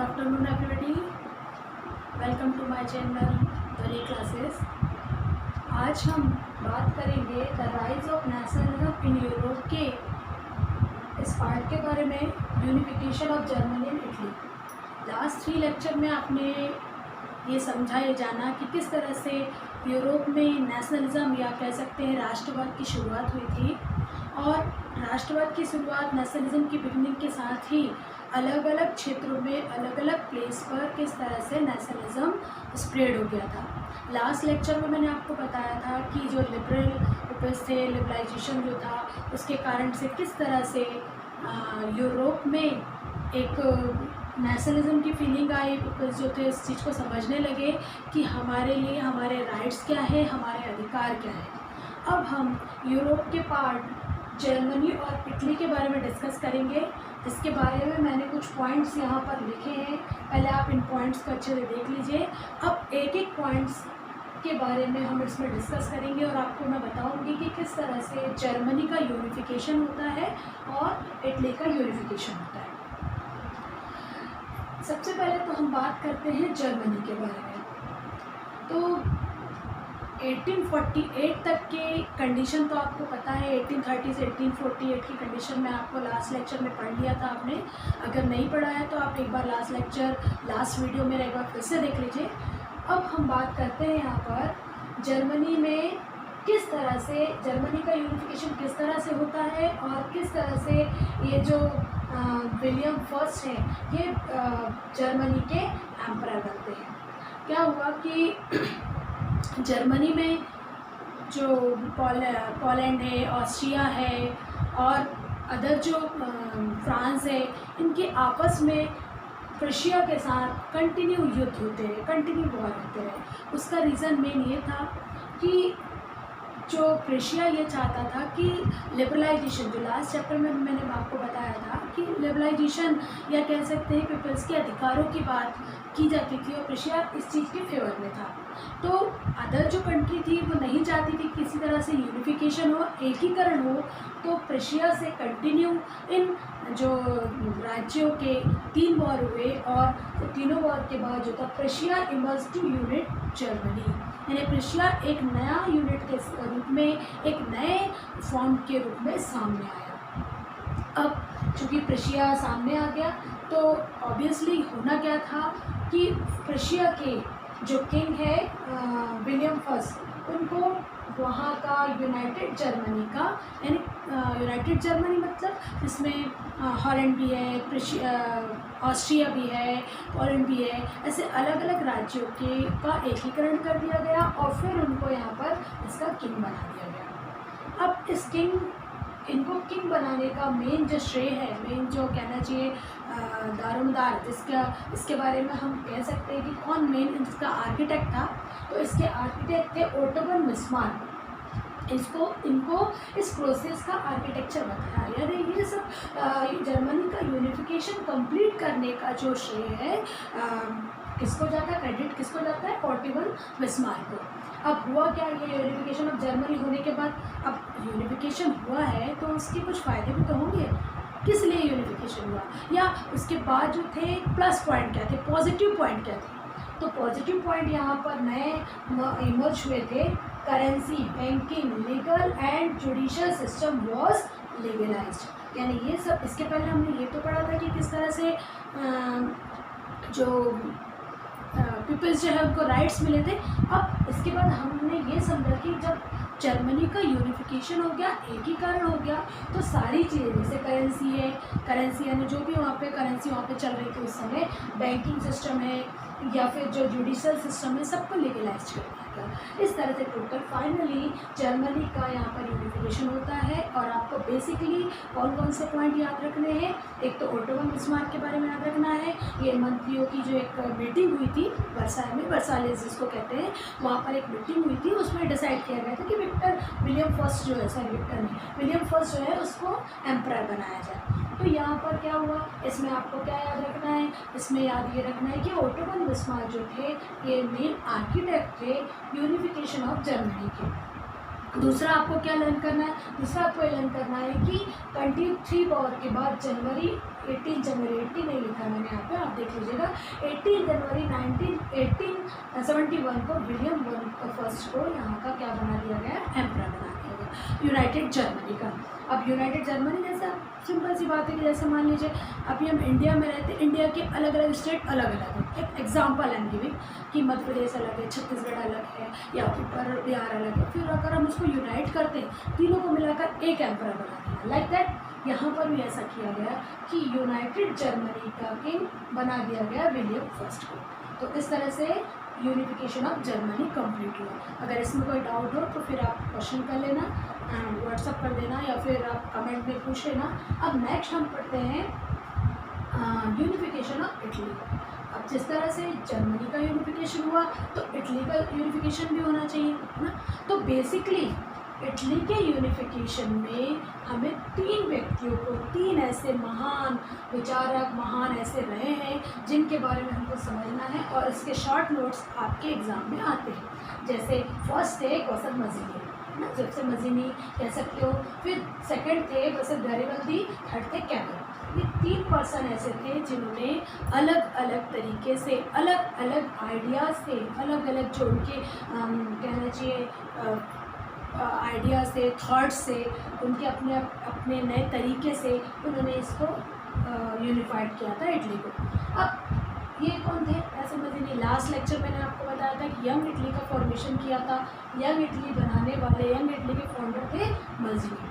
afternoon everybody, welcome to my channel ध्वनि classes. आज हम बात करेंगे the rise of nationalism in Europe के इस पार्ट के बारे में, unification of Germany and Italy. Last 3 lecture में आपने ये समझा, ये जाना कि किस तरह से यूरोप में नेशनलिज्म या कह सकते हैं राष्ट्रवाद की शुरुआत हुई थी, और राष्ट्रवाद की शुरुआत नेशनलिज्म की बिगनिंग के साथ ही अलग अलग क्षेत्रों में अलग अलग प्लेस पर किस तरह से नेशनलिज्म स्प्रेड हो गया था। लास्ट लेक्चर में मैंने आपको बताया था कि जो लिबरल पीपल्स थे, लिबरलाइजेशन जो था उसके कारण से किस तरह से यूरोप में एक नेशनलिज्म की फीलिंग आई। पीपल्स जो थे इस चीज़ को समझने लगे कि हमारे लिए हमारे राइट्स क्या है, हमारे अधिकार क्या है। अब हम यूरोप के पार्ट जर्मनी और इटली के बारे में डिस्कस करेंगे। इसके बारे में मैंने कुछ पॉइंट्स यहाँ पर लिखे हैं, पहले आप इन पॉइंट्स को अच्छे से देख लीजिए। अब एक एक पॉइंट्स के बारे में हम इसमें डिस्कस करेंगे और आपको मैं बताऊंगी कि किस तरह से जर्मनी का यूनिफिकेशन होता है और इटली का यूनिफिकेशन होता है। सबसे पहले तो हम बात करते हैं जर्मनी के बारे में। तो 1848 तक के कंडीशन तो आपको पता है, 1830 से 1848 की कंडीशन में आपको लास्ट लेक्चर में पढ़ लिया था आपने। अगर नहीं पढ़ा है तो आप एक बार लास्ट वीडियो मेरा एक बार फिर से देख लीजिए। अब हम बात करते हैं यहाँ पर जर्मनी में किस तरह से जर्मनी का यूनिफिकेशन किस तरह से होता है और किस तरह से ये जो विलियम फर्स्ट हैं ये जर्मनी के एम्परर बनते हैं। क्या हुआ कि जर्मनी में जो पोलैंड है, ऑस्ट्रिया है और अदर जो फ्रांस है, इनके आपस में रशिया के साथ कंटिन्यू युद्ध होते रहे, कंटिन्यू वॉर होते रहे। उसका रीज़न मेन ये था कि जो रशिया ये चाहता था कि लिबरलाइजेशन, जो लास्ट चैप्टर में मैंने आपको बताया था कि लिबरलाइजेशन या कह सकते हैं पीपल्स के अधिकारों की बात की जाती थी और रशिया इस चीज़ के फेवर में था। तो अदर जो कंट्री थी वो नहीं चाहती थी किसी तरह से यूनिफिकेशन हो, एकीकरण हो। तो रशिया से कंटिन्यू इन जो राज्यों के 3 वॉर हुए और तीनों वॉर के बाद जो था Russia emerge to unite Germany, यानी रशिया एक नया यूनिट के रूप में, एक नए फॉर्म के रूप में सामने आया। अब चूँकि रशिया सामने आ गया तो ऑब्वियसली होना क्या था कि रशिया के जो किंग है विलियम फर्स्ट, उनको वहाँ का यूनाइटेड जर्मनी का, यानी यूनाइटेड जर्मनी मतलब इसमें हॉलैंड भी है, ऑस्ट्रिया भी है, पोलैंड भी है, ऐसे अलग अलग राज्यों के का एकीकरण कर दिया गया और फिर उनको यहाँ पर इसका किंग बना दिया गया। अब इस इनको किंग बनाने का मेन जो श्रेय है, मेन जो कहना चाहिए दारोमदार, इसके बारे में हम कह सकते हैं कि कौन मेन इसका आर्किटेक्ट था। तो इसके आर्किटेक्ट थे ओटो वन बिस्मार्क। इनको इस प्रोसेस का आर्किटेक्चर बताया, यानी ये सब जर्मनी का यूनिफिकेशन कंप्लीट करने का जो श्रेय है किसको जाता है, क्रेडिट किसको जाता है, ओटो वन बिस्मार्क को। अब हुआ क्या, ये यूनिफिकेशन ऑफ जर्मनी होने के बाद, अब यूनिफिकेशन हुआ है तो उसके कुछ फ़ायदे भी तो होंगे। किस लिए यूनिफिकेशन हुआ, या उसके बाद जो थे प्लस पॉइंट क्या थे, पॉजिटिव पॉइंट क्या थे। तो पॉजिटिव पॉइंट यहाँ पर नए इमर्ज हुए थे। Currency, banking, legal and judicial system was legalised, यानी ये सब। इसके पहले हमने ये तो पढ़ा था कि किस तरह से जो पीपल्स जो है उनको राइट्स मिले थे। अब इसके बाद हमने ये समझा कि जब जर्मनी का यूनिफिकेशन हो गया, एकीकरण हो गया, तो सारी चीज़ें जैसे करेंसी है, करेंसी यानी जो भी वहाँ पे करेंसी वहाँ पे चल रही थी उस समय, बैंकिंग सिस्टम है या फिर जो जुडिशियल सिस्टम है, सबको लीगलाइज कर दिया गया। इस तरह से टोटल फाइनली जर्मनी का यहाँ पर यूनिफिकेशन होता है। और आपको बेसिकली कौन कौन से पॉइंट याद रखने हैं, एक तो ओटो वन बिस्मार्क के बारे में याद रखना है। ये मंत्रियों की जो एक मीटिंग हुई थी वर्साई में, वर्साइलेस जिसको कहते हैं, वहाँ पर एक मीटिंग हुई थी, उसमें डिसाइड किया गया था कि विलियम फर्स्ट जो है, विलियम फर्स्ट जो है उसको एम्परर बनाया जाए। तो यहाँ पर क्या हुआ, इसमें आपको क्या याद रखना है, इसमें याद ये रखना है कि ओटो वन बिस्मार्क जो थे ये मेन आर्किटेक्ट थे यूनिफिकेशन ऑफ जर्मनी के। दूसरा आपको क्या लर्न करना है, दूसरा आपको लर्न करना है कि 23 पावर के बाद जनवरी 18 जनवरी 18 नहीं लिखा है मैंने यहाँ पे, आप देख लीजिएगा। 18 जनवरी 1871 को विलियम फर्स्ट को यहाँ का क्या बना दिया गया, एम्परर बना दिया गया यूनाइटेड जर्मनी का। अब यूनाइटेड जर्मनी जैसे सिंपल सी बात है कि जैसे मान लीजिए अभी हम इंडिया में रहते हैं, इंडिया के अलग अलग स्टेट अलग अलग है। एक एग्जाम्पल आई एम गिविंग कि मध्य प्रदेश अलग है, छत्तीसगढ़ अलग है, या ऊपर बिहार अलग है। फिर अगर हम उसको यूनाइट करते हैं, तीनों को मिलाकर एक एम्परर बना दिया, लाइक दैट यहाँ पर भी ऐसा किया गया कि यूनाइटेड जर्मनी का किंग बना दिया गया विलियम फर्स्ट को। तो इस तरह से यूनिफिकेशन ऑफ जर्मनी कंप्लीट हुआ। अगर इसमें कोई डाउट हो तो फिर आप क्वेश्चन कर लेना, व्हाट्सअप कर देना, या फिर आप कमेंट में पूछ लेना। अब नेक्स्ट हम पढ़ते हैं यूनिफिकेशन ऑफ इटली। अब जिस तरह से जर्मनी का यूनिफिकेशन हुआ तो इटली का यूनिफिकेशन भी होना चाहिए, है ना। तो बेसिकली इटली के यूनिफिकेशन में हमें 3 व्यक्तियों को, 3 ऐसे महान विचारक, महान ऐसे रहे हैं जिनके बारे में हमको समझना है, और इसके शॉर्ट नोट्स आपके एग्ज़ाम में आते हैं। जैसे फर्स्ट थे गौसत मजीनी, है ना, जब से मजीनी कह सकते हो। फिर सेकंड थे गौसत गैरिबल्दी, थर्ड थे कैमल। ये 3 पर्सन ऐसे थे जिन्होंने अलग अलग तरीके से, अलग अलग आइडियाज़ से, अलग अलग जो उनके कहना चाहिए आइडियाज़ से, थॉट्स से, उनके अपने अपने नए तरीके से उन्होंने इसको यूनिफाइड किया था इटली को। अब ये कौन थे ऐसे मजीनी? लास्ट लेक्चर मैंने आपको बताया था कि यंग इटली का फॉर्मेशन किया था। यंग इटली बनाने वाले, यंग इटली के फाउंडर थे मजीनी,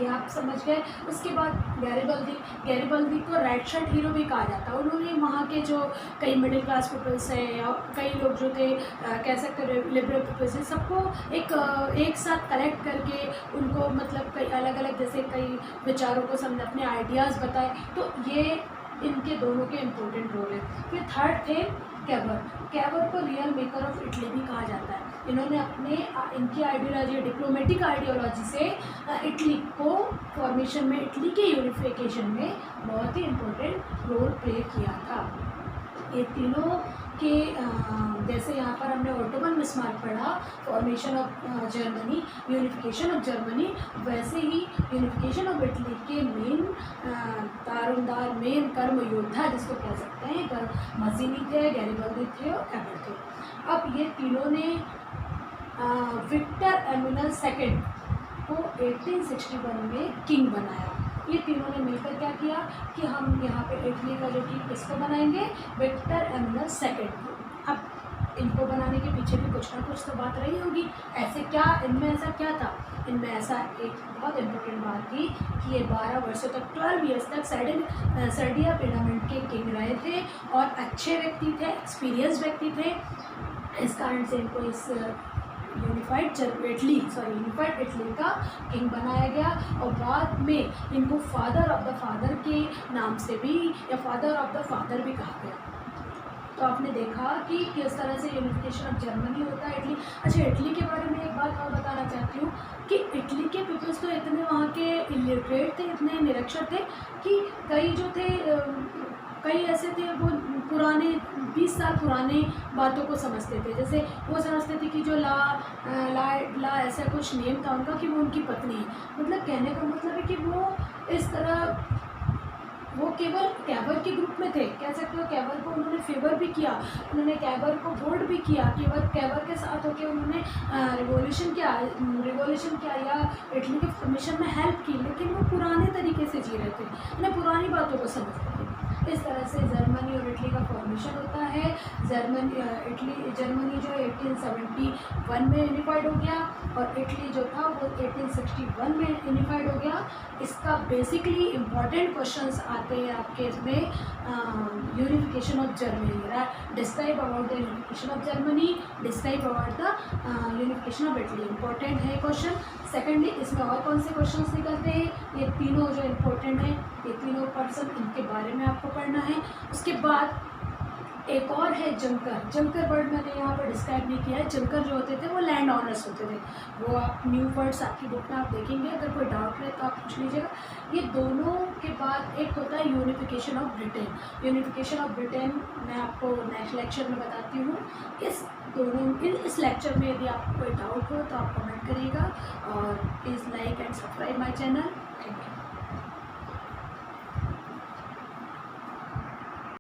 ये आप समझ गए। उसके बाद गैरिबल्दी को रेड शर्ट हीरो भी कहा जाता है। उन्होंने वहाँ के जो कई मिडिल क्लास पीपल्स हैं या कई लोग जो थे कह सकते हैं लिबरल पीपल्स हैं, सबको एक साथ कलेक्ट करके उनको मतलब कई अलग अलग जैसे कई विचारों को समझ, अपने आइडियाज़ बताए। तो ये इनके दोनों के इम्पोर्टेंट रोल है। फिर थर्ड थे कैवर को रियल मेकर ऑफ इटली भी कहा जाता है। इन्होंने इनकी आइडियोलॉजी, डिप्लोमेटिक आइडियोलॉजी से इटली को फॉर्मेशन में, इटली के यूनिफिकेशन में बहुत ही इम्पोर्टेंट रोल प्ले किया था। ये तीनों के जैसे यहाँ पर हमने ऑटोमन बिस्मार्क पढ़ा, formation of Germany, unification of Germany, वैसे ही यूनिफिकेशन ऑफ इटली के मेन दारोमदार, मेन कर्म योद्धा जिसको कह सकते हैं, मजीनी थे, गैरिबल्दी थे और कैमल थे। अब ये तीनों ने विक्टर एमुनल सेकेंड को 1861 में किंग बनाया। ये तीनों ने मिलकर क्या किया कि हम यहाँ पे इटली का जो किंग किसको बनाएंगे, विक्टर एमुनल सेकेंड को। अब इनको बनाने के पीछे भी कुछ ना कुछ तो बात रही होगी। ऐसे क्या इनमें ऐसा क्या था? इनमें ऐसा एक बहुत इम्पोर्टेंट बात थी कि ये 12 वर्षों तक, 12 ईयर्स तक सर्डिया पिरामिड के किंग रहे थे और अच्छे व्यक्ति थे, एक्सपीरियंस व्यक्ति थे। इस कारण से इनको इस यूनिफाइड इटली का किंग बनाया गया। और बाद में इनको फादर ऑफ द फादर के नाम से भी, या फादर ऑफ द फादर भी कहा गया। तो आपने देखा कि किस तरह से यूनिफिकेशन ऑफ जर्मनी होता है इटली। अच्छा, इटली के बारे में एक बात और बताना चाहती हूँ कि इटली के पीपल्स तो इतने वहाँ के इलिटरेट थे, इतने निरक्षर थे कि कई जो थे, कई ऐसे थे वो पुराने 20 साल पुराने बातों को समझते थे। जैसे वो समझते थे कि जो ला ऐसा कुछ नेम था उनका कि वो उनकी पत्नी है। मतलब कहने का मतलब है कि वो इस तरह, वो केवल कैवर के ग्रुप में थे, कह सकते हो। कैवर को उन्होंने फेवर भी किया, उन्होंने कैवर को वोट भी किया, केवल कैवर के साथ होकर उन्होंने रिवॉल्यूशन किया या इटली के फॉर्मेशन में हेल्प की। लेकिन वो पुराने तरीके से जी रहे थे, उन्हें पुरानी बातों को समझते थे। इस तरह से जर्मनी और इटली का फॉर्मेशन होता है। जर्मनी जो 1871 में यूनिफाइड हो गया और इटली जो था वो 1861 में यूनिफाइड हो गया। इसका बेसिकली इम्पॉर्टेंट क्वेश्चंस आते हैं आपके इसमें, unification of Germany, describe about the unification of Germany, describe about the unification of Italy. Important है क्वेश्चन। सेकेंडली, इसमें और कौन से क्वेश्चंस निकलते हैं? ये तीनों जो इम्पोर्टेंट हैं, ये तीनों पर्सन, इनके बारे में आपको पढ़ना है। उसके बाद एक और है जंकर वर्ड मैंने यहाँ पर डिस्क्राइब नहीं किया है। जंकर जो होते थे वो लैंड ऑनर्स होते थे। वो आप न्यू वर्ड्स आपकी बुक में आप देखेंगे, अगर कोई डाउट रहे तो आप पूछ लीजिएगा। ये दोनों के बाद एक होता है unification of Britain. Unification of Britain मैं आपको नेक्स्ट लेक्चर में बताती हूँ। इस दोनों इस लेक्चर में यदि आपको कोई डाउट हो तो आप कमेंट करिएगा और please like and subscribe my channel.